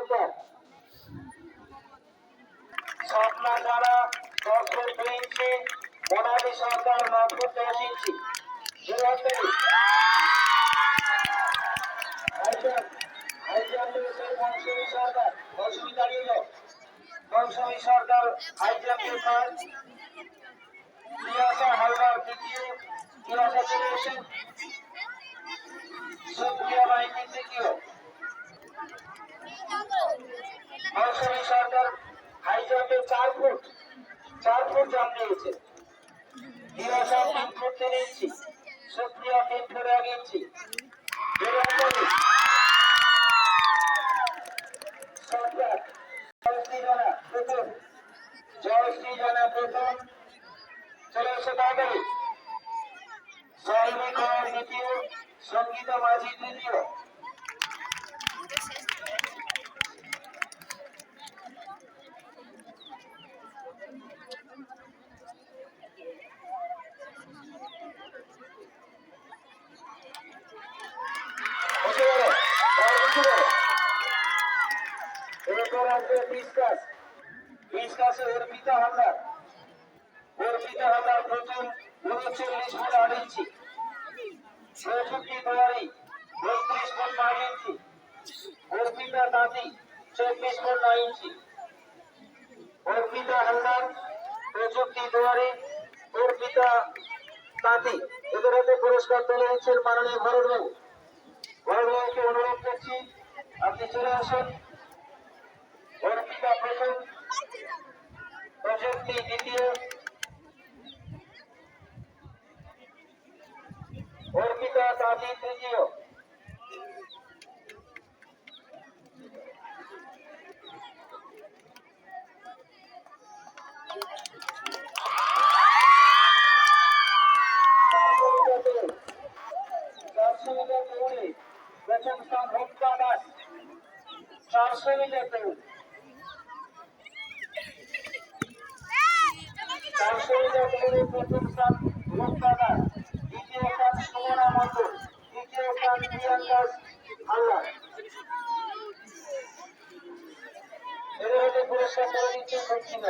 সরকার, স্বপ্না দ্বারা 10 ফুট 2 ইঞ্চি, মোনালি সরকার 9 ফুট 10 ইঞ্চি। মৌসুমী সরকার, মৌসুমী দাঁড়িয়ে যাও। মৌসুমী সরকার হাই জাম্পে ফার্স্ট, প্রিয়াসা হালদার দ্বিতীয়, প্রিয়াসা চলে এসেছেন। সুপ্রিয়া বাহিনী তৃতীয়। মৌসুমী সরকার হাই জাম্পে 4 ফুট জাম্প দিয়েছে। প্রিয়াসা 3 ফুট 3 ইঞ্চি, সুপ্রিয়া 3 ফুট 1 ইঞ্চি। জয়শ্রী জানা প্রথম, চলে এসে তাড়াতাড়ি। সাহিনী কর দ্বিতীয়, সঙ্গীতা মাঝি তৃতীয়। এরপর আসবে ডিসকাসে অর্পিতা হালদার। অর্পিতা হালদার প্রথম 39 ফুট 8 ইঞ্চি। প্রযুক্তি তৈরি 32 ফুট 5 ইঞ্চি। অর্পিতা তাঁতি 24 ফুট 9 ইঞ্চি। অর্পিতা হালদার, প্রযুক্তি তৈরি, অর্পিতা তাঁতি। এদের হাতে পুরস্কার তুলে দিচ্ছেন মাননীয় ভরতবাবু। ভরতবাবুকে অনুরোধ করছি আপনি চলে আসুন। অর্পিতা প্রথম, প্রযুক্তি দ্বিতীয়, অর্পিতা তাঁতি তৃতীয়। প্রথম স্থান ভক্তা দাস, 400 মিটার দৌড়। 400 মিটার দৌড়ে প্রথম স্থান ভক্তা দাস, দ্বিতীয় স্থান সুমনা মন্ডল, তৃতীয় স্থান প্রিয়াঙ্কা হালদার। এদের হাতে পুরস্কার করে দিচ্ছেন দক্ষিণ